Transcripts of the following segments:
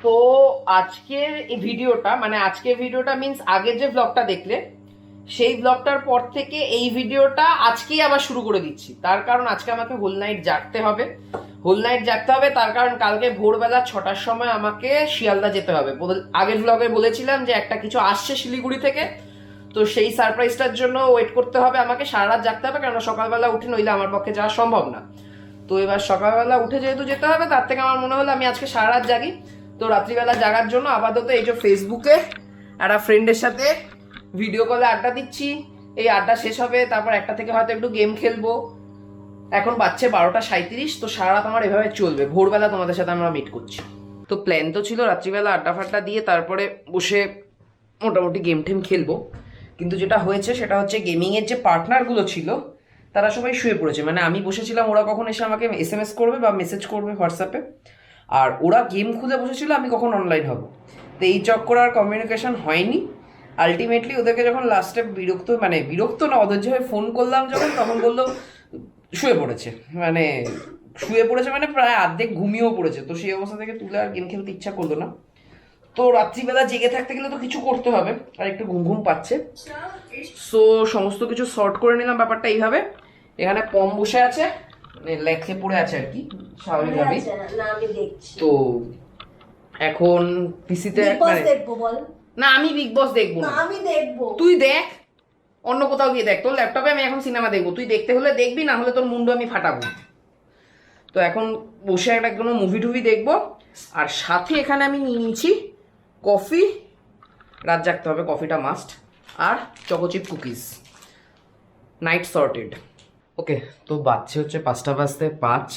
তো আজকের এই ভিডিওটা আজকের ভিডিওটা মিন্স আগের যে ব্লগটা দেখলে সেই ব্লগটার পর থেকে এই ভিডিওটা আজকেই আবার শুরু করে দিচ্ছি। তার কারণ আজকে আমাকে হোল নাইট জাগতে হবে তার কারণ কালকে ভোরবেলা 6টার সময় আমাকে শিয়ালদা যেতে হবে। আগের ব্লগে বলেছিলাম যে একটা কিছু আসছে শিলিগুড়ি থেকে, তো সেই সারপ্রাইজটার জন্য ওয়েট করতে হবে, আমাকে সারা রাত জাগতে হবে, কারণ সকালবেলা উঠে নইলে আমার পক্ষে যাওয়া সম্ভব না। তো এবার সকালবেলা উঠে যেহেতু যেতে হবে, তার থেকে আমার মনে হলো আমি আজকে সারা রাত জাগি। তো রাত্রিবেলা জাগার জন্য আপাতত এই যে ফেসবুকে একটা ফ্রেন্ডের সাথে ভিডিও কলে আড্ডা দিচ্ছি। এই আড্ডা শেষ হবে, তারপর 1টা থেকে হয়তো একটু গেম খেলবো। এখন বাজছে 12টা 37। তো সারা রাত আমার এভাবে চলবে, ভোরবেলা তোমাদের সাথে আমরা মিট করছি। তো প্ল্যান তো ছিল রাত্রিবেলা আড্ডা ফাড্ডা দিয়ে তারপরে বসে মোটামুটি গেম টেম খেলবো, কিন্তু যেটা হয়েছে সেটা হচ্ছে গেমিংয়ের যে পার্টনারগুলো ছিল তারা সবাই শুয়ে পড়েছে। আমি বসেছিলাম, ওরা কখন এসে আমাকে SMS করবে বা মেসেজ করবে হোয়াটসঅ্যাপে, আর ওরা গেম খুলে বসেছিল আমি কখন অনলাইন হব। তো এই চক্কর আর কমিউনিকেশন হয়নি। আলটিমেটলি ওদেরকে যখন লাস্টে বিরক্ত না অধৈর্য হয়ে ফোন করলাম যখন, তখন বললো শুয়ে পড়েছে। প্রায় অর্ধেক ঘুমিয়েও পড়েছে। তো সেই অবস্থা থেকে তুলে আর গেম খেলতে ইচ্ছা করলো না। তো রাত্রিবেলা জেগে থাকতে গেলে তো কিছু করতে হবে, আর একটু ঘুম ঘুম পাচ্ছে। সো সমস্ত কিছু সর্ট করে নিলাম ব্যাপারটা এইভাবে। এখানে পম বসে আছে, লেখে পড়ে আছে আর কি স্বাভাবিকভাবেই। তো এখন পিসিতে না, আমি বিগ বস দেখবো না, আমি দেখবো। তুই দেখ, অন্য কোথাও গিয়ে দেখ, তোর ল্যাপটপে আমি এখন সিনেমা দেখবো। তুই দেখতে হলে দেখবি, না হলে তোর মুন্ডু আমি ফাটাবো। তো এখন বসে একটা কোনো মুভি টুভি দেখবো, আর সাথে এখানে আমি নিয়ে নিয়েছি কফি। রাত জাগতে হবে, কফিটা মাস্ট। আর চকোচিপ কুকিজ, নাইট সর্টেড। ওকে, তো বাজছে হচ্ছে 5:05।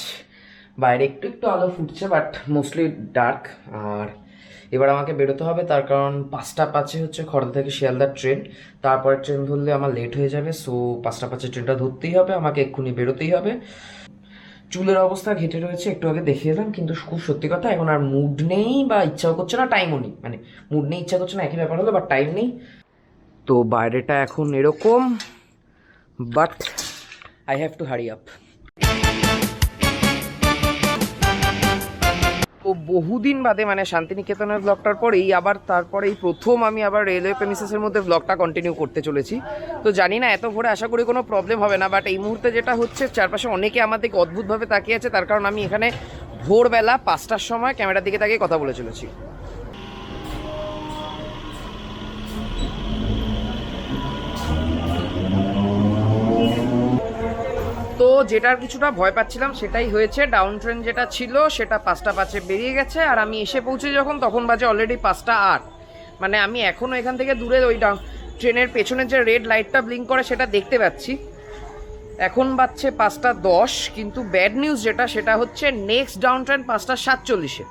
বাইরে একটু একটু আলো ফুটছে, বাট মোস্টলি ডার্ক। আর এবার আমাকে বেরোতে হবে, তার কারণ 5:05 হচ্ছে খড়দা থেকে শিয়ালদার ট্রেন। তারপরে ট্রেন ধরলে আমার লেট হয়ে যাবে। সো 5:05 ট্রেনটা ধরতেই হবে, আমাকে এক্ষুনি বেরোতেই হবে। চুলের অবস্থা ঘেটে রয়েছে, একটু আগে দেখে এলাম, কিন্তু খুব সত্যি কথা এখন আর মুড নেই বা ইচ্ছাও করছে না, টাইমও নেই। মুড নেই, ইচ্ছা করছে না, একই ব্যাপার হলো, বাট টাইম নেই। তো বাইরেটা এখন এরকম, but I have to hurry up. তো বহুদিন বাদে শান্তিনিকেতনের ব্লগটার পরেই তারপরে প্রথম আমি আবার রেলওয়ে প্রেমিসেসের মধ্যে ব্লগটা কন্টিনিউ করতে চলেছি। তো জানি না এত ভোরে আশা করি কোনো প্রবলেম হবে না, বাট এই মুহূর্তে যেটা হচ্ছে চারপাশে অনেকে আমাদের অদ্ভুতভাবে তাকিয়ে আছে, তার কারণ আমি এখানে ভোরবেলা 5টার সময় ক্যামেরার দিকে তাকিয়ে কথা বলে চলেছি। তো যেটার কিছুটা ভয় পাচ্ছিলাম সেটাই হয়েছে। ডাউন ট্রেন যেটা ছিল সেটা 5:05 বেরিয়ে গেছে, আর আমি এসে পৌঁছে তখন বাজে অলরেডি 5:08। আমি এখনও এখান থেকে দূরে ওই ট্রেনের পেছনে যে রেড লাইটটা ব্লিঙ্ক করে সেটা দেখতে পাচ্ছি। এখন বাজছে 5:10, কিন্তু ব্যাড নিউজ সেটা হচ্ছে নেক্সট ডাউন ট্রেন 5:47।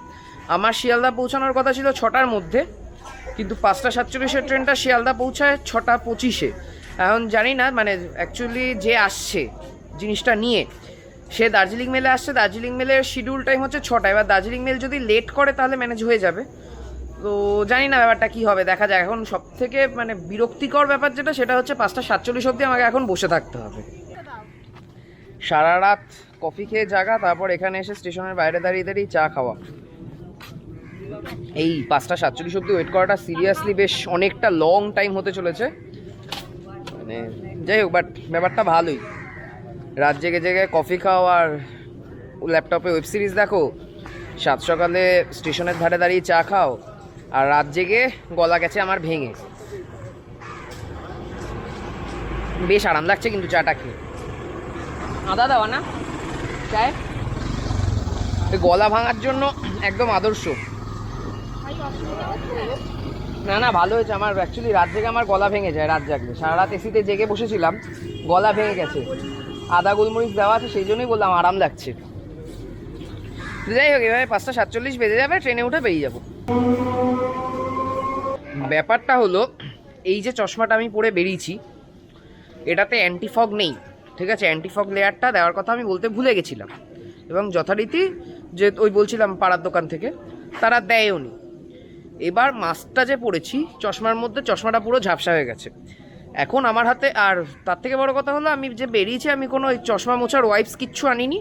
আমার শিয়ালদা পৌঁছানোর কথা ছিল 6টার মধ্যে, কিন্তু 5:47 ট্রেনটা শিয়ালদা পৌঁছায় 6:25। এখন জানি না অ্যাকচুয়ালি যে আসছে জিনিসটা নিয়ে, সে দার্জিলিং মেলে আসছে। দার্জিলিং মেলের শিডিউল টাইম হচ্ছে 6টা। এবার দার্জিলিং মেল যদি লেট করে তাহলে ম্যানেজ হয়ে যাবে। তো জানি না ব্যাপারটা কী হবে, দেখা যায়। এখন সব থেকে বিরক্তিকর ব্যাপার সেটা হচ্ছে 5:47 অবধি আমাকে এখন বসে থাকতে হবে। সারা রাত কফি খেয়ে জাগা, তারপর এখানে এসে স্টেশনের বাইরে দাঁড়িয়ে দাঁড়িয়ে চা খাওয়া। এই 5:47 অবধি ওয়েট করাটা সিরিয়াসলি বেশ অনেকটা লং টাইম হতে চলেছে। যাই হোক, বাট ব্যাপারটা ভালোই। রাত জেগে জেগে কফি খাও আর ল্যাপটপে ওয়েব সিরিজ দেখো, সাত সকালে স্টেশনের ধারে দাঁড়িয়ে চা খাও, আর রাত জেগে গলা গেছে আমার ভেঙে। বেশ আরাম লাগছে কিন্তু চাটা খেয়ে। আদা দেওয়া না চায়, গলা ভাঙার জন্য একদম আদর্শ। না ভালো হয়েছে। আমার অ্যাকচুয়ালি রাত জেগে আমার গলা ভেঙে যায়, রাত জাগলে। সারা রাত এসিতে জেগে বসেছিলাম, গলা ভেঙে গেছে। আদা গোলমরিচ দেওয়া আছে, সেই জন্যই বললাম আরাম লাগছে। যাই হোক, এভাবে 5:47 বেজে যাবে, ট্রেনে উঠে বেরিয়ে যাব। ব্যাপারটা হলো, এই যে চশমাটা আমি পরে বেরিয়েছি এটাতে অ্যান্টিফগ নেই, ঠিক আছে? অ্যান্টিফগ লেয়ারটা দেওয়ার কথা আমি বলতে ভুলে গেছিলাম, এবং যথারীতি যে ওই বলছিলাম পাড়ার দোকান থেকে, তারা দেয়ও নি। এবার মাস্কটা যে পরেছি চশমার মধ্যে, চশমাটা পুরো ঝাপসা হয়ে গেছে এখন আমার হাতে। আর তার থেকে বড় কথা হলো, আমি যে বেরিয়েছি আমি কোনো ওই চশমা মোছার ওয়াইপস কিচ্ছু আনিনি।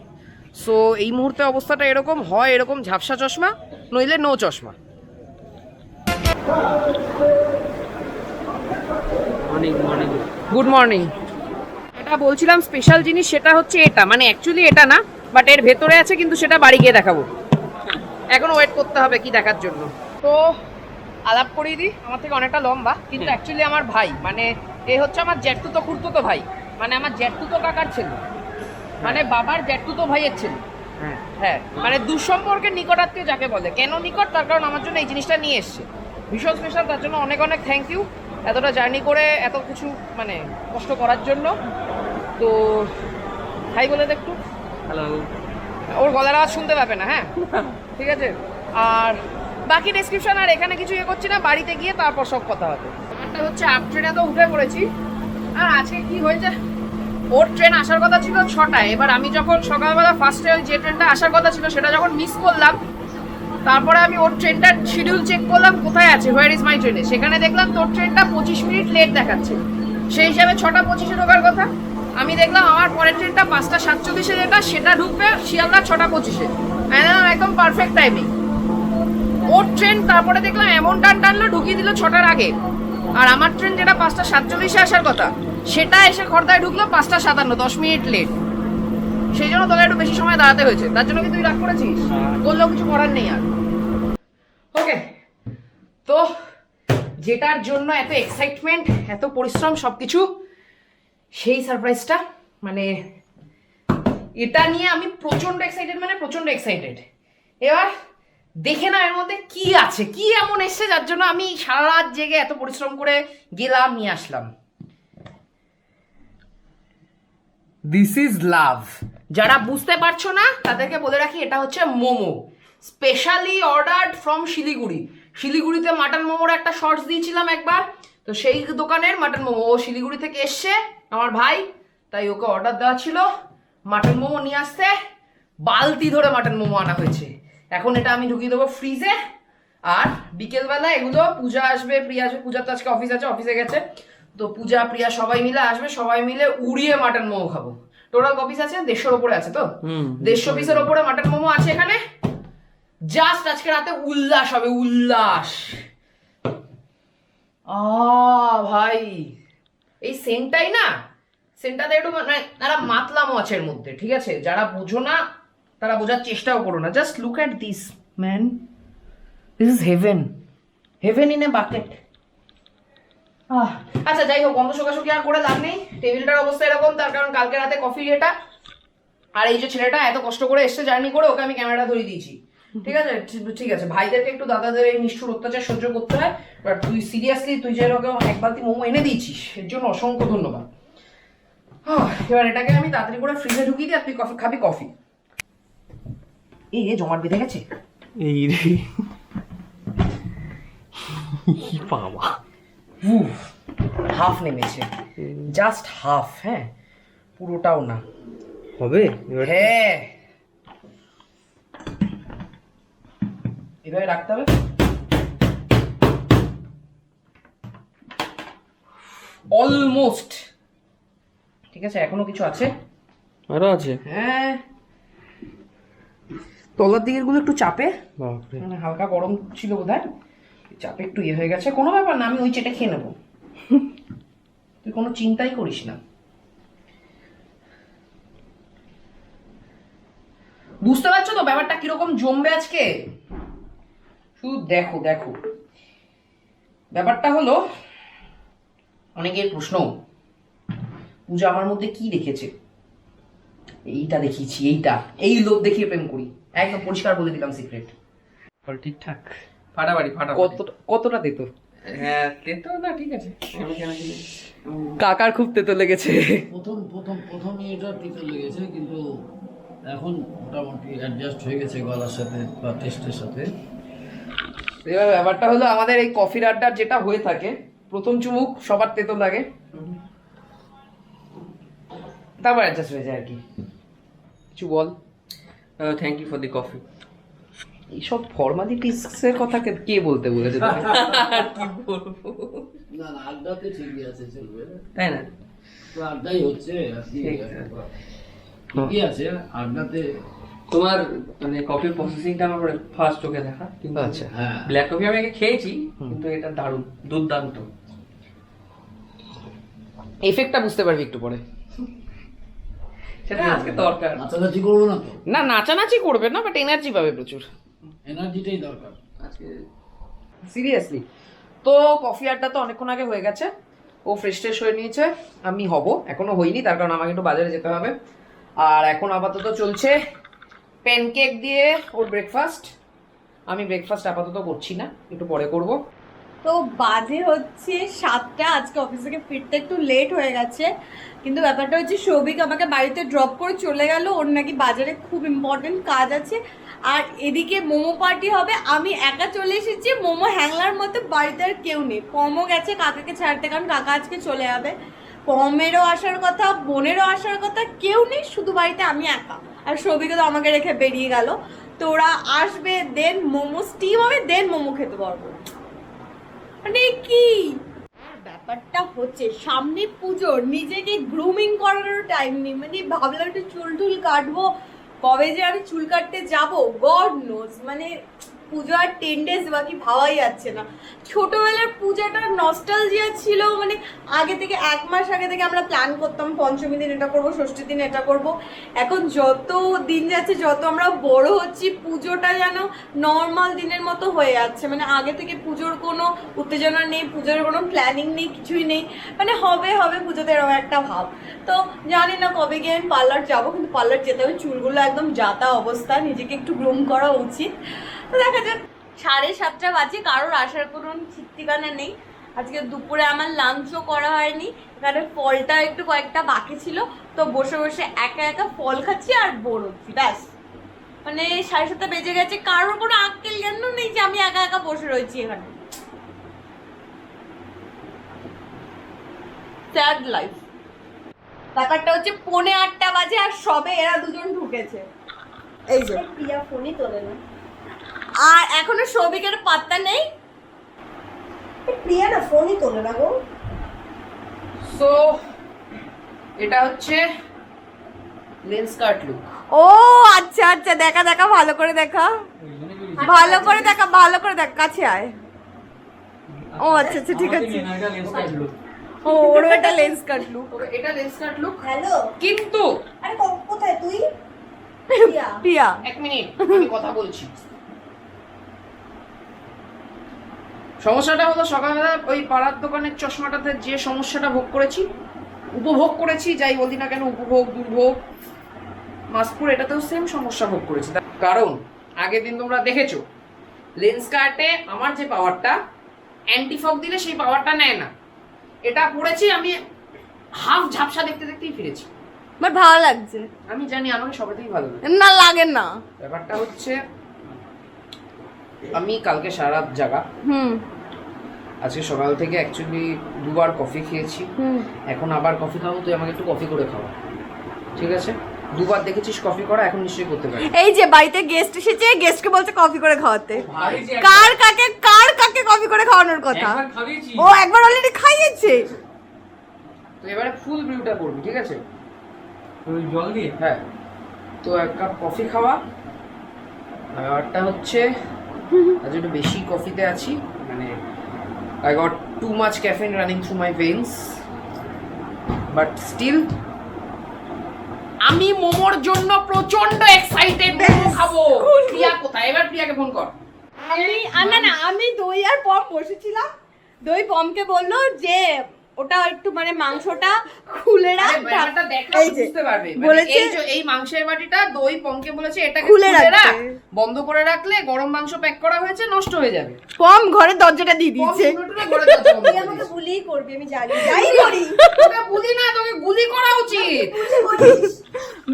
সো এই মুহূর্তে অবস্থাটা এরকম হয়, এরকম ঝাপসা চশমা, নইলে নো চশমা। Good morning. এটা বলছিলাম স্পেশাল জিনিস, সেটা হচ্ছে এটা, মানে অ্যাকচুয়ালি এটা না, বাট এর ভেতরে আছে, কিন্তু সেটা বাড়ি গিয়ে দেখাবো। এখন ওয়েট করতে হবে কি দেখার জন্য। তো আলাপ করিয়ে দিই, আমার থেকে অনেকটা লম্বা, কিন্তু অ্যাকচুয়ালি আমার ভাই, মানে এ হচ্ছে আমার জ্যাঠতুতো খুড়তুতো ভাই, মানে আমার জ্যাঠতুতো কাকার ছেলে, মানে বাবার জ্যাঠতুতো ভাইয়ের ছেলে। হ্যাঁ, মানে দুঃসম্পর্কের নিকটাত্মীয় যাকে বলে। কেন নিকট? তার কারণ আমার জন্য এই জিনিসটা নিয়ে এসছে, ভীষণ স্পেশাল। তার জন্য অনেক অনেক থ্যাংক ইউ, এতটা জার্নি করে এত কিছু মানে কষ্ট করার জন্য। তো হাই বলে একটু। হ্যালো। ওর গলার আওয়াজ শুনতে পাবে না, হ্যাঁ ঠিক আছে। আর বাকি ডেসক্রিপশন আর এখানে কিছু ইয়ে করছি না, বাড়িতে গিয়ে তারপর সব কথা হবে। একটা হচ্ছে আপ ট্রেনে তো উঠে পড়েছি। আর আজকে কি হয়েছে, ওর ট্রেন আসার কথা ছিল 6টায়, এবার আমি যখন সকালবেলা ফার্স্টে ওই যে ট্রেনটা আসার কথা ছিল সেটা যখন মিস করলাম, তারপরে আমি ওর ট্রেনটার শিডিউল চেক করলাম কোথায় আছে, হোয়ার ইজ মাই ট্রেনে, সেখানে দেখলাম তোর ট্রেনটা 25 মিনিট লেট দেখাচ্ছে। সেই হিসাবে 6টা 25-এ ঢোকার কথা, আমি দেখলাম আমার পরের ট্রেনটা 5টা 47-এ যেটা, সেটা ঢুকবে শিয়ালদা 6টা 25-এ, একদম পারফেক্ট টাইমিং। ওর ট্রেন তারপরে দেখলাম এমন টানলো ঢুকিয়ে দিল 6টার আগে, আর আমার ট্রেন যেটা 5টা 47-এ আসার কথা সেটা এসে খড়দায় ঢুকলো 5টা 57, 10 মিনিট লেট। সেই জন্য তোকে একটু বেশি সময় দাঁড়াতে হয়েছে, তার জন্য কি তুই রাগ করেছিস? বললেও কিছু করার নেই আর। ওকে, তো যেটার জন্য এত এক্সাইটমেন্ট, এত পরিশ্রম, সবকিছু, সেই সারপ্রাইজটা, মানে এটা নিয়ে আমি প্রচন্ড এক্সাইটেড, মানে প্রচন্ড এক্সাইটেড। এবার দেখে না এর মধ্যে কি আছে, কি এমন এসছে যার জন্য আমি সারা রাত জেগে এত পরিশ্রম করে গেলাম, নিয়ে আসলাম। This is love. যারা বুঝতে পারছো না তাদেরকে বলে রাখি, এটা হচ্ছে momo, specially ordered from Siliguri. শিলিগুড়িতে মাটন মোমোর একটা শর্টস দিয়েছিলাম একবার, তো সেই দোকানের মাটন মোমো। ও শিলিগুড়ি থেকে এসছে আমার ভাই, তাই ওকে অর্ডার দেওয়া ছিল মাটন মোমো নিয়ে আসতে। বালতি ধরে মাটন মোমো আনা হয়েছে। এখন এটা আমি ঢুকিয়ে দেবো ফ্রিজে, আর বিকেলবেলা এগুলো পূজা আসবে, প্রিয়া আসবে। পূজা তো আজকে অফিস আছে, অফিসে গেছে, তো পূজা প্রিয়া সবাই মিলে আসবে, সবাই মিলে উড়িয়ে মাটন মোমো খাবো। টোটাল কপিস আছে 150-র ওপরে আছে, তো 150 পিসের ওপরে মাটন মোমো আছে এখানে। জাস্ট আজকে রাতে উল্লাস হবে, উল্লাস। ভাই এই সেন্টটাই না, সেন্টটাতে একটু মানে তারা মাতলামও আছে এর মধ্যে, ঠিক আছে? যারা বোঝো না তারা বোঝার চেষ্টাও করো না। Just look at this man, this is heaven, heaven in a bucket. আচ্ছা যাই হোক, গন্ধ শোকাশুকি আর করে লাভ নেই। টেবিলটার অবস্থা এরকম, তার কারণ কালকে রাতে কফি এটা, আর এই যে ছেলেটা এত কষ্ট করে এসছে জার্নি করে, ওকে আমি ক্যামেরাটা ধরিয়ে দিয়েছি, ঠিক আছে? ঠিক আছে, ভাইদেরকে একটু দাদাদের এই নিষ্ঠুর অত্যাচার সহ্য করতে হয়, বাট তুই সিরিয়াসলি তুই যে এরকম এক বালতি মোমো এনে দিয়েছিস, এর জন্য অসংখ্য ধন্যবাদ। এবার এটাকে আমি তাড়াতাড়ি করে ফ্রিজে ঢুকিয়ে দিই, আর তুই কফি খাবি। কফি এই জমাট বেঁধে গেছে, এই রে বাবা, হাফ নেমেছে, জাস্ট হাফ, হ্যাঁ পুরোটাও না। হবে? হ্যাঁ, এভাবে রাখতে হবে। অলমোস্ট ঠিক আছে, এখনো কিছু আছে, আরো আছে। হ্যাঁ তলার দিকের গুলো একটু চাপে, বাপরে, মানে হালকা গরম ছিল বোধহয়, চাপে একটু ইয়ে হয়ে গেছে। কোনো ব্যাপার না, আমি ওই চেটে খেয়ে নেবো, তুই কোনো চিন্তাই করিস না। বুঝতে পারছো তো ব্যাপারটা কিরকম জমবে আজকে? শুধু দেখো দেখো। ব্যাপারটা হলো, অনেকের প্রশ্ন, পূজা আমার মধ্যে কি দেখেছে? এইটা দেখিয়েছি, এই লোভ দেখিয়ে প্রেম করি, একদম পরিষ্কার বলে দিলাম সিক্রেট। ঠিকঠাক, ফাটাবাড়ি কতটা তেতো? হ্যাঁ তেতো না, ঠিক আছে। কাকার খুব তেতো লেগেছে। প্রথমে এটা তেতো লেগেছে, কিন্তু এখন মোটামুটি অ্যাডজাস্ট হয়ে গেছে গলার সাথে বা টেস্টের সাথে। এবার ব্যাপারটা হলো, আমাদের এই কফির আড্ডার যেটা হয়ে থাকে, প্রথম চুমুক সবার তেতো লাগে, তারপর অ্যাডজাস্ট হয়ে যায় আর কি। কিছু বল। Thank you for the coffee. এইসব ফর্মালিটিসের কথা কে বলতে বলেছে? কি বলবো না আড্ডাতে ঠিকই আছে, চলবে, তাই না? তো আড্ডাই হচ্ছে আর কি, ঠিকই আছে আড্ডাতে। তোমার মানে কফির প্রসেসিংটা আমার ফার্স্ট চোখে দেখা, কিন্তু আচ্ছা। হ্যাঁ ব্ল্যাক কফি আমি আগে খেয়েছি, কিন্তু এটা দারুণ, দুর্দান্ত। এফেক্টটা বুঝতে পারবি একটু পরে। সেটা আজকে দরকার। নাচানাচি করবো না তো, না নাচানাচি করবে না, বাট এনার্জি পাবে প্রচুর। এনার্জিটাই দরকার। আজকে সিরিয়াসলি। তো কফি আড্ডা তো অনেকক্ষণ আগে হয়ে গেছে, ও ফ্রেশ ট্রেশ হয়ে নিয়েছে, আমি হব, এখনো হইনি, তার কারণ আমাকে একটু বাজারে যেতে হবে। আর এখন আপাতত চলছে প্যানকেক দিয়ে ওর ব্রেকফাস্ট। আমি ব্রেকফাস্ট আপাতত করছি না, একটু পরে করব। তো বাজে হচ্ছে 7টা, আজকে অফিস থেকে ফিরতে একটু লেট হয়ে গেছে, কিন্তু ব্যাপারটা হচ্ছে সৌভিক আমাকে বাড়িতে ড্রপ করে চলে গেল, ওর নাকি বাজারে খুব ইম্পর্টেন্ট কাজ আছে। আর এদিকে মোমো পার্টি হবে, আমি একা চলে এসেছি, মোমো হ্যাংলার মতো বাড়িতে আর কেউ নেই। পমও গেছে কাকাকে ছাড়তে, কারণ কাকা আজকে চলে যাবে। পমেরও আসার কথা, বোনেরও আসার কথা, কেউ নেই, শুধু বাড়িতে আমি একা। আর সৌভিকে তো আমাকে রেখে বেরিয়ে গেল। তো ওরা আসবে, দেন মোমো স্টিম হবে, দেন মোমো খেতে পারবো। মানে কি ব্যাপারটা হচ্ছে, সামনে পুজো, নিজেকে গ্রুমিং করারও টাইম নেই। মানে ভাবলাম একটু চুল টুল কাটবো, কবে যে আমি চুল কাটতে যাব গড নোজ। মানে পুজো আর 10 days বাকি, ভাবাই যাচ্ছে না। ছোটবেলার পূজাটার নস্টালজিয়া ছিল, মানে আগে থেকে 1 মাস আগে থেকে আমরা প্ল্যান করতাম, পঞ্চমী দিন এটা করবো, ষষ্ঠীর দিন এটা করব। এখন যত দিন যাচ্ছে, যত আমরা বড় হচ্ছি, পুজোটা যেন নর্মাল দিনের মতো হয়ে যাচ্ছে। মানে আগে থেকে পুজোর কোনো উত্তেজনা নেই, পুজোর কোনো প্ল্যানিং নেই, কিছুই নেই। মানে হবে হবে পুজোতে, এরকম একটা ভাব। তো জানি না কবে গিয়ে আমি পার্লার যাবো, কিন্তু পার্লার যেতে হবে, চুলগুলো একদম যাতা অবস্থা, নিজেকে একটু গ্রুম করা উচিত। তো দেখা যাক, 7:30 বাজে, কারোর আসার কোনো ঠিক ঠিকানা নেই। আজকে দুপুরে আমার লাঞ্চও করা হয়নি, এখানে ফলটা একটু কয়েকটা বাকি ছিল, তো বসে বসে একা একা ফল খাচ্ছি আর বোর হচ্ছি, ব্যাস। মানে 7:30 বেজে গেছে, কারোর কোনো আক্কেল জ্ঞান নেই যে আমি একা একা বসে রয়েছি এখানে। Sad life. ব্যাপারটা হচ্ছে 7:45 বাজে, আর সবে এরা দুজন ঢুকেছে। এই যে প্রিয়া ফোনই তোলে না, আর এখনো সৌভিকের পাত্তা নেই। প্রিয়া না ফোনই তোলে না গো। সো এটা হচ্ছে লেন্স কাট লুক। ও আচ্ছা আচ্ছা, দেখা দেখা, ভালো করে দেখা, ভালো করে দেখা, ভালো করে দেখ, কাছে আয়। ও আচ্ছা আচ্ছা, ঠিক আছে। ও ওর একটা লেন্স কাট লুক। এটা লেন্স কাট লুক, হ্যালো, কিন্তু আরে কোথায় তুই? প্রিয়া, 1 মিনিট আমি কথা বলছি। সমস্যাটা হলো, সকালবেলা ওই পাড়ার দোকানের চশমাটাতে যে সমস্যাটা উপভোগ করেছি, যাই বলি না কেন, উপভোগ দুর্ভোগ, মাসপুর এটাতেও সেম সমস্যা ভোগ করেছি। কারণ আগের দিন তোমরা দেখেছো লেন্স কার্টে আমার যে পাওয়ারটা, অ্যান্টিফগ দিলে সেই পাওয়ারটা নেয় না। এটা পড়েছি আমি, হাফ ঝাপসা দেখতে দেখতেই ফিরেছি। আমার ভালো লাগছে। আমি জানি আমাকে সবাইতেই ভালো লাগে, না লাগে না। ব্যাপারটা হচ্ছে আমি কালকে সারা রাত জাগা, আজকে সকাল থেকে অ্যাকচুয়ালি 2বার কফি খেয়েছি, এখন আবার কফি খাবো। তুই আমাকে একটু কফি করে খাওয়া, ঠিক আছে? 2বার দেখেছিস কফি করা, এখন নিশ্চয়ই করতে পারি। এই যে বাড়িতে গেস্ট এসেছে, গেস্টকে বলছে কফি করে খাওয়াতে। ভাই যে কার কাকে কফি করে খাওয়ানোর কথা? একবার খাবিয়েছি। ও একবার অলরেডি খাইয়েছে। তো এবারে ফুল ব্রিউটা করবি, ঠিক আছে? ওই জল দিয়ে হ্যাঁ, তো 1 কাপ কফি খাওয়া। আরটা হচ্ছে আজ একটু বেশি কফিতে আছি, মানে I got too much caffeine running through my veins, but still আমি মোমোর জন্য প্রচন্ড এক্সাইটেড। মোমো খাবো। প্রিয়া কোথায়? এবার প্রিয়াকে ফোন কর। আমি দই আর পম বসেছিলাম, দই পমকে বললো যে ওটা একটু মানে মাংসটা খুলে রাখ, ব্যাপারটা দেখলে এই যে বুঝতে পারবে। বলেছে এই যে এই মাংসের বাটিটা দই পমকে বলেছে এটাকে খুলে খুলে রাখ, রাখতে। বন্ধ করে রাখলে গরম মাংস প্যাক করা হয়েছে, নষ্ট হয়ে যাবে। পম ঘরের দরজাটা দিয়ে পম দিয়েছে। শুকনোটা ঘরে দরজা বন্ধ করে দিয়েছে। বুলিই করবি, আমি জানি, যাই করি। তোকে বুলি না, তোকে গুলি করা উচিত।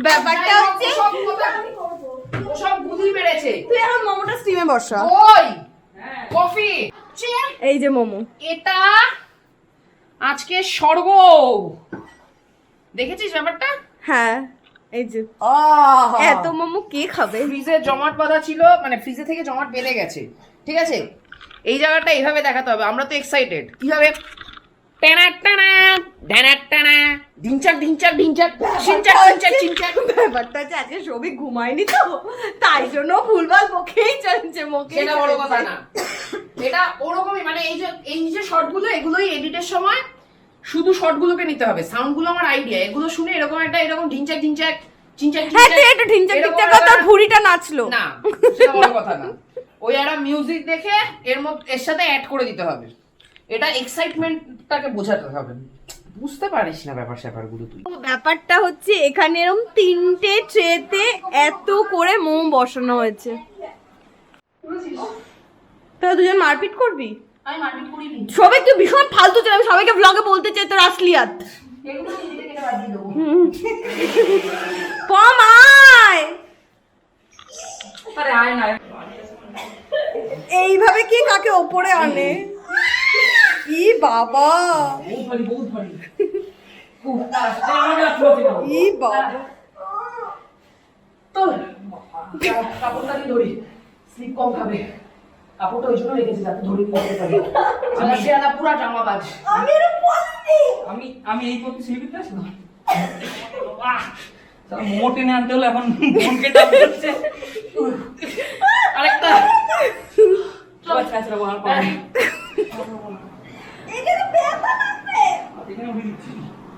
ব্যাপারটা হচ্ছে ও সব গুলি মেরেছে। তুই এখন মোমোটা স্টিমে বসা। ওই কফি, এই যে মোমো, এটা আজকে স্বর্গ। দেখেছিস ব্যাপারটা? হ্যাঁ এই যে এত মোমো কে খাবে? ফ্রিজে জমাট বাঁধা ছিল, মানে ফ্রিজে থেকে জমাট বেড়ে গেছে, ঠিক আছে? এই জায়গাটা এইভাবে দেখাতে হবে, আমরা তো এক্সাইটেড। কিভাবে টানা টানা ঢানা টানা ঢিনচাক ঢিনচাক ঢিনচাক ছিনচাক ছিনচাক ছিনচাক। ব্যাপারটা হচ্ছে আজকে সবই ঘুমায়নি তো, তাই জন্য ভুলভাল বকেই চলছে, মুখে সেটা বড় কথা না, এটা ওরকমই মানে এই যে শর্টগুলো এগুলোই এডিটের সময় শুধু শর্টগুলোকে নিতে হবে, সাউন্ডগুলো আমার আইডিয়া, এগুলো শুনে এরকম একটা এরকম ঢিনচাক ঢিনচাক চিনচাক হ্যাঁ তুই একটু ঢিনচাক ঢিনচাক কর, তোর ভুঁড়িটা নাচলো না, সেটা বড় কথা না। ওই একটা মিউজিক দেখে এর সাথে অ্যাড করে দিতে হবে, এটা এক্সাইটমেন্টটাকে বোঝাতে হবে। বুঝতে পারিস না ব্যাপার স্যাপারগুলো তুই। ব্যাপারটা হচ্ছে এখানে এরকম 3টে ট্রেতে এত করে মোম বসানো হয়েছে। তোরা দুজন মারপিট করবি? আমি মারপিট করিনি, সবাই তুই ভীষণ ফালতু ছিল, আমি সবাইকে ব্লগে বলতে চাই তোর আসলিয়াত। এগুলো নিজে কেটে বাদ দিয়ে দেবো। পমায় আরে আয় না, এইভাবে কি কাকে ওপরে আনে? ই বাবা, বহুত ভারী, বহুত ভারী। আমাকে রাখতে পারছি না। ই বাবা, তো কাপড়টা নিয়ে ধরি, স্লিপ কম খাবে, কাপড়টা ওই জন্য রেখেছি যাতে ধরে নিতে পারি। আমার সেটা পুরা জামা বাজ। আমি এই পথে স্লিপিং আসি না। মোমো টেনে আনতে হলো, এখন মনকে টাপ করছে। আরেকটা আচ্ছা আচ্ছা বল পাবো।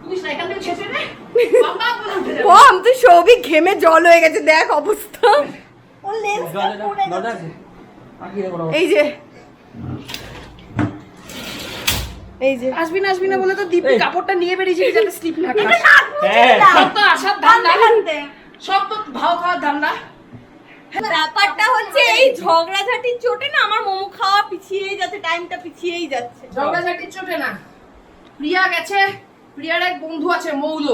তুই সাইকেল থেকে ছেড়ে দে বাবা বলে উঠে যাবে। পম তুই সবই ঘেমে জল হয়ে গেছে, দেখ অবস্থা। দরজা আছে। আগে বড় এই যে এই যে আসবি না বলে তো দীপি কাপড়টা নিয়ে বেরিয়েছিলি যাতে স্লিপ না খাস। হ্যাঁ সব তো আসার ধান্দা, সব তো ভাও খাওয়ার ধান্দা। ব্যাপারটা হচ্ছে এই ঝগড়াঝাটির চোটে না আমার মোমো খাওয়া পিছিয়েই যাচ্ছে, টাইমটা পিছিয়েই যাচ্ছে। ঝগড়াঝাটির চোটে না, প্রিয়া গেছে, প্রিয়ার এক বন্ধু আছে মৌল,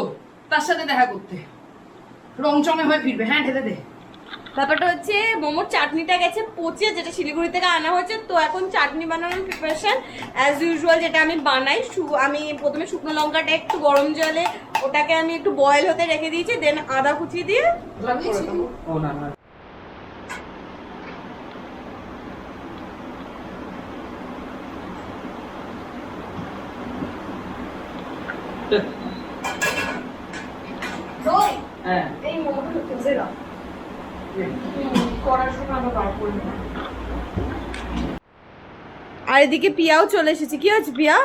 তার সাথে দেখা করতে, রংচঙে হয়ে ফিরবে। হ্যাঁ ঢেলে দে। ব্যাপারটা হচ্ছে মোমোর চাটনিটা গেছে পচে, যেটা শিলিগুড়ি থেকে আনা হয়েছে, তো এখন চাটনি বানানোর প্রিপারেশন অ্যাজ ইউজুয়াল যেটা আমি বানাই। আমি প্রথমে শুকনো লঙ্কাটা একটু গরম জলে ওটাকে আমি একটু বয়েল হতে রেখে দিয়েছি, দেন আদা কুচি দিয়ে লাগিয়েছি ও না না হ্যাঁ এই মোমোটা ফেসে দাও করার সময় আবার বার করে নেব। আর এদিকে পিয়াও চলে এসেছে। কি হয়েছে পিয়া?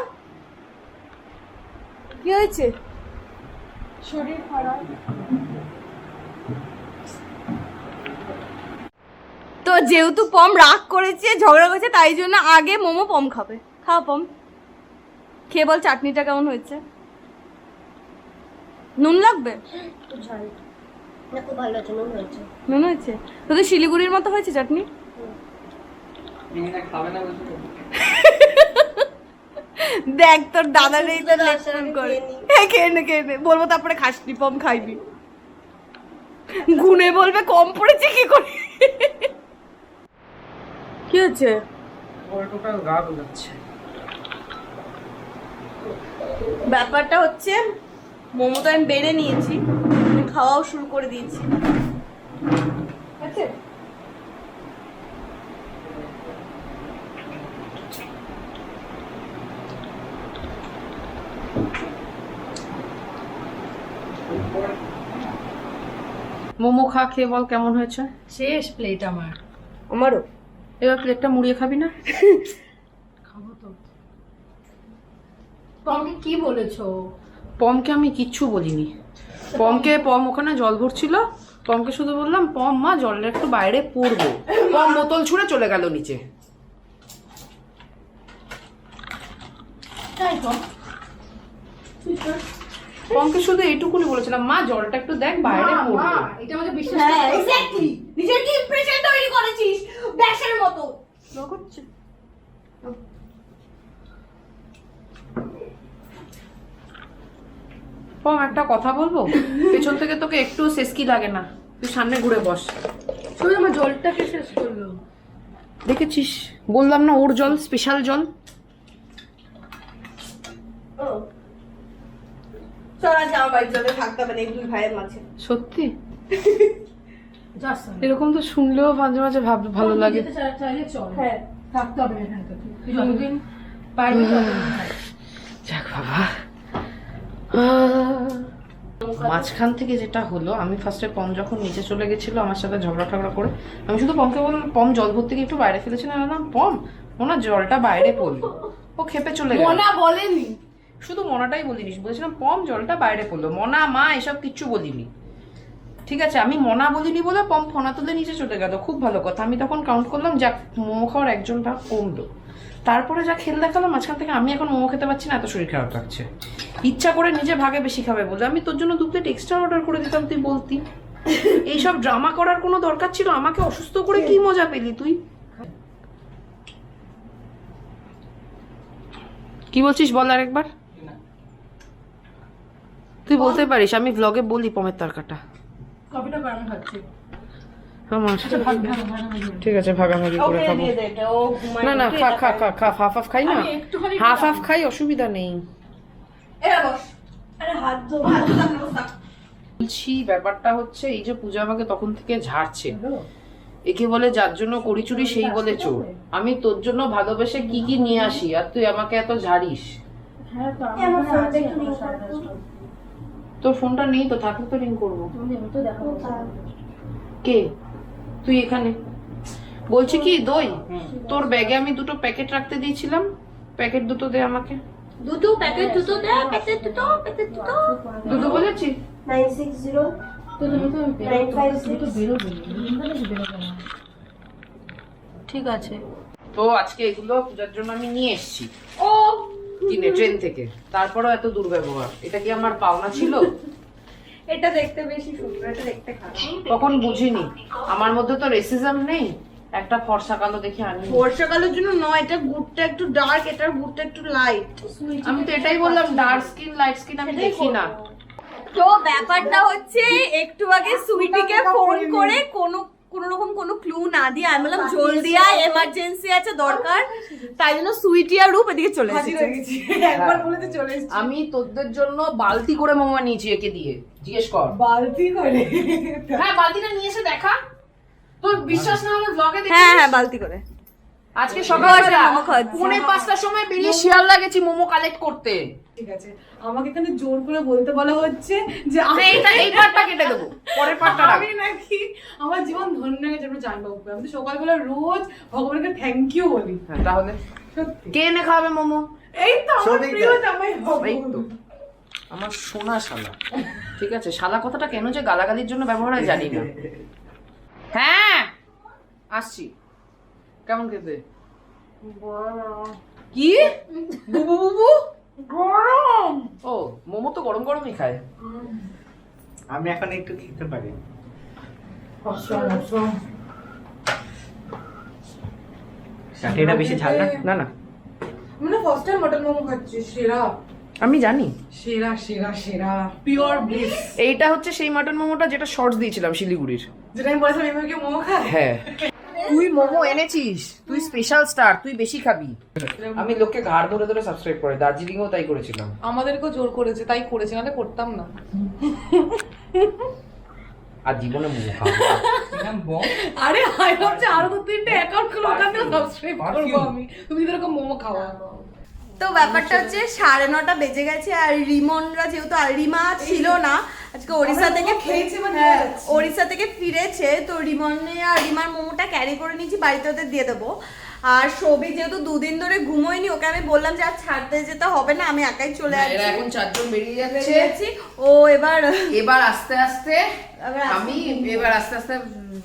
কি হয়েছে? শরীর খারাপ। তো যেহেতু পম রাগ করেছে, ঝগড়া করেছে, তাই জন্য আগে মোমো পম খাবে। খাও পম, খেয়ে বল চাটনিটা কেমন হয়েছে। নুন লাগবে? নুন হয়েছে? তোদের শিলিগুড়ির মতো হয়েছে চাটনি? খাবে না বলছো তো? দেখ তোর দাদার এই তো লেকচার করে। হ্যাঁ খেয়ে নে, বলবো তারপরে খাসনি পম খাইবি, গুনে বলবে কম পড়েছে কি করে। কি হচ্ছে? ওর টোটাল গা গোলাচ্ছে। ব্যাপারটা হচ্ছে মোমো তো আমি বেড়ে নিয়েছি, আমি খাওয়াও শুরু করে দিয়েছি। আচ্ছা মোমো খা, খেয়ে বল কেমন হয়েছে। শেষ প্লেট আমার। আমারও। এবার প্লেটটা মুড়িয়ে খাবি না? খাবো তো। তোমাকে কি বলেছো? পমকে আমি কিচ্ছু বলিনি। পম ওখানে জল ভরছিল, পমকে শুধু বললাম পম মা জলটা একটু বাইরে পড়বো, পম বোতল ছুঁড়ে চলে গেল নিচে। তাই তো পমকে শুধু এইটুকুনি বলেছিলাম মা জলটা একটু দেখ বাইরে পড়বো। এটা আমাকে বিশ্বাস হ্যাঁ করতে হবে। এক্স্যাক্টলি, নিজের কি ইমপ্রেশন তৈরি করেছিস ব্যাসের মতো। করছে পম একটা কথা বলবো, পেছন থেকে তোকে একটু সেসকি লাগে না, তুই সামনে ঘুরে বস। শুধু আমার জলটাকে শেষ করলো। দেখেছিস বললাম না ওর জল স্পেশাল জল। চল আজ আমার বাড়ির জলে থাকতে হবে না এই দুই ভাইয়ের মাঝে। সত্যি যাস না। এরকম তো শুনলেও মাঝে মাঝে ভালো লাগে। যেতে চাইলে চল। হ্যাঁ থাকতে হবে না এখানটা। তুই যতদিন পারবি ততদিন থাক। যাক বাবা। মাঝখান থেকে যেটা হলো, আমি ফার্স্টে পম যখন নিচে চলে গেছিল আমার সাথে ঝগড়া টগড়া করে, আমি শুধু পমকে বললাম পম জল ভর্তি একটু বাইরে ফেলেছি না, পম ওনার জলটা বাইরে পড়লো, ও খেপে চলে গেল। মনা বলেনি, শুধু মনাটাই বলিনি, বলেছিলাম পম জলটা বাইরে পড়লো, মনা মা এসব কিচ্ছু বলিনি। ঠিক আছে, আমি মনা বলিনি বলে পম ফোনা তুলে নিচে চলে গেল, খুব ভালো কথা। আমি তখন কাউন্ট করলাম, যাক মোমো খাওয়ার একজন ভাগ কমলো। তারপরে যা খেল দেখালো মাঝখান থেকে, আমি এখন মোমো খেতে পারছি না, এত শরীর খারাপ লাগছে। ইচ্ছা করে নিজে ভাগে বেশি খাবে বলে আমি তোর জন্য 2 প্লেট এক্সট্রা অর্ডার করে দিতাম, তুই বলতি। এইসব ড্রামা করার কোনো দরকার ছিল? আমাকে অসুস্থ করে কি মজা পেলি তুই? কি বলছিস বল আরেকবার। তুই বলতে পারিস, আমি ভ্লগে বলি পমের তরকাটা। কফিটা আমি খাচ্ছি। আমার ঠিক আছে, ভাগাভাগি করে খাবো। না না, খা খা খা খা, হাফ হাফ খাই না, হাফ হাফ খাই, অসুবিধা নেই। বলছি ব্যাপারটা হচ্ছে, এই যে পূজা আমাকে তখন থেকে ঝাড়ছে, একে বলে যার জন্য করি চুরি সেই বলে চোর। আমি তোর জন্য ভালোবেসে কি কি নিয়ে আসি, আর তুই আমাকে এত ঝাড়িস। তোর ফোনটা নেই তো, থাকলে তো রিং করবো। কে তুই এখানে? বলছি কি দই, তোর ব্যাগে আমি 2টো প্যাকেট রাখতে দিয়েছিলাম, প্যাকেট 2টো দে আমাকে। 2টো প্যাকেট, 2টো দে, প্যাকেট 2টো, প্যাকেট 2টো। 2টো বলেছি? 960 ঠিক আছে। তো আজকে এগুলো পূজার জন্য আমি নিয়ে এসেছি কিনে ট্রেন থেকে, তারপরও এত দুর্ব্যবহার, এটা কি আমার পাওনা ছিল? এটা দেখতে বেশি সুন্দর, এটা দেখতে খারাপ। তখন বুঝিনি, আমার মধ্যে তো রেসিজম নেই, একটা ফর্সা কালো দেখে আনি। বর্ষাকালের জন্য নয়, এটা গুড়টা একটু ডার্ক, এটার গুড়টা একটু লাইট। আমি তো এটাই বললাম, ডার্ক স্কিন লাইট স্কিন আমি দেখি না। তো ব্যাপারটা হচ্ছে, একটু আগে সুইটিকে ফোন করে কোনো রকম কোনো ক্লু না দিয়ে আমি বললাম জলদি আয়, এমার্জেন্সি আছে, দরকার। তাই জন্য সুইটি আর রূপ এদিকে চলে এসেছে। একবার বলেতে চলে এসেছে। আমি তোদের জন্য বালতি করে মোমো নিয়েছি একে দিয়ে, জিজ্ঞেস কর। বালতি করে? হ্যাঁ, বালতিটা নিয়ে এসে দেখা। তোর বিশ্বাস না হলে ব্লগে দেখি। হ্যাঁ হ্যাঁ, বালতি করে। আজকে সকালবেলা মোমো খাচ্ছি। 4:45টার সময় বেরিয়ে শিয়ালদা গেছি মোমো কালেক্ট করতে। ঠিক আছে, আমাকে এখানে জোর করে বলতে বলা হচ্ছে যে এই পার্টটা কেটে দেবো, পরের পার্টটা রাখ। আমি নাকি আমার জীবন ধন্য হয়ে গেছে, আমরা জানবো। আমি তো সকালবেলা রোজ ভগবানকে থ্যাংক ইউ বলি। হ্যাঁ, তাহলে সত্যি কে এনে খাওয়াবে মোমো? এই তো আমার প্রিয় জামাই বাবু। এই তো আমার সোনা শালা। ঠিক আছে, শালা কথাটা কেন যে গালাগালির জন্য ব্যবহার হয় জানি না। হ্যাঁ আসছি। কেমন খেতে? কি বুবু বুবু গরম? ও মোমো তো গরম গরমই খায়। আমি এখন একটু খেতে পারি। এটা বেশি ঝাল না? না না, মানে ফার্স্ট টাইম মটন মোমো খাচ্ছি, সেরা আমি জানি। সেরা সেরা সেরা পিওর ব্লিস। এইটা হচ্ছে সেই মাটন মোমোটা যেটা শর্টস দিয়েছিলাম শিলিগুড়ির। যেটা আমি বলেছিলাম এভাবে মোমো খায়। হ্যাঁ, তুই মোমো এনেছিস, তুই স্পেশাল স্টার, তুই বেশি খাবি। আমি লোককে ঘাড় ধরে ধরে সাবস্ক্রাইব করে, দার্জিলিংও তাই করেছিলাম। আমাদেরকেও জোর করেছে, তাই করেছে, নাহলে করতাম না। আর জীবনে মোমো খাবো। আরে হাই ভাবছে আরো 2-3টে অ্যাকাউন্ট খুলে ওখান থেকে সাবস্ক্রাইব করবো আমি, তুমি যদি এরকম মোমো খাওয়া। তো ব্যাপারটা হচ্ছে 9:30 বেজে গেছে, আর রিমনরা যেহেতু রিমা ছিল না আজকে, ওড়িশা থেকে খেয়েছে মানে ওড়িশা থেকে ফিরেছে, তো রিমনে আর রিমার মোমোটা ক্যারি করে নিয়েছি, বাড়িতে ওদের দিয়ে দেবো। আর সবই যেহেতু 2 দিন ধরে ঘুমোয়নি, ওকে আমি বললাম যে আর ছাড়তে যেতে হবে না, আমি একাই চলে এরা আসছি। এখন 4 জন বেরিয়ে বেরিয়ে যাচ্ছে। যাচ্ছি। ও এবার আস্তে আস্তে আমি আস্তে আস্তে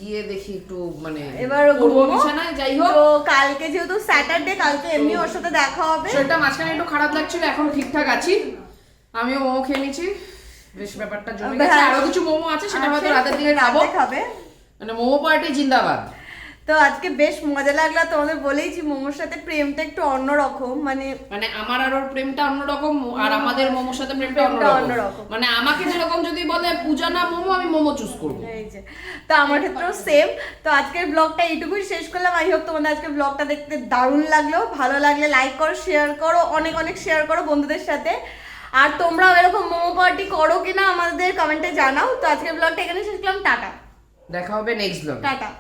গিয়ে দেখি একটু, মানে এবার করবো ঘুমো। বিছানায়, যাই হোক। তো কালকে যেহেতু স্যাটারডে, কালকে এমনি ওর সাথে দেখা হবে। শরীরটা মাঝখানে একটু খারাপ লাগছিল, এখন ঠিকঠাক আছি। আমিও মোমো খেয়ে নিচ্ছি, বেশ ব্যাপারটা জমে গেছে। আরো কিছু মোমো আছে, সেটা হয়তো রাতের দিকে খাবো। খাবে মানে মোমো পার্টি জিন্দাবাদ। তো আজকে বেশ মজা লাগলো, তোমাদের বলেইছি মোমোর সাথে প্রেমটা একটু অন্যরকম, মানে আমার আর ওর প্রেমটা অন্যরকম, আর আমাদের মোমোর সাথে প্রেমটা প্রেমটা অন্যরকম। অন্যরকম। মানে আমাকে যেরকম যদি বলে পূজা না মোমো, আমি মোমো চুজ করবো। এই যে, তো আমার ক্ষেত্রেও সেম। তো আজকের ব্লগটা এইটুকুই শেষ করলাম। আই হোপ তোমাদের আজকের ব্লগটা দেখতে দারুণ লাগলো। ভালো লাগলে লাইক করো, শেয়ার করো, অনেক অনেক শেয়ার করো বন্ধুদের সাথে। আর তোমরাও এরকম মোমো পার্টি করো কিনা আমাদের কমেন্টে জানাও। তো আজকের ব্লগটা এখানে শেষ করলাম, টাটা। দেখা হবে নেক্সট ব্লগে। টাটা।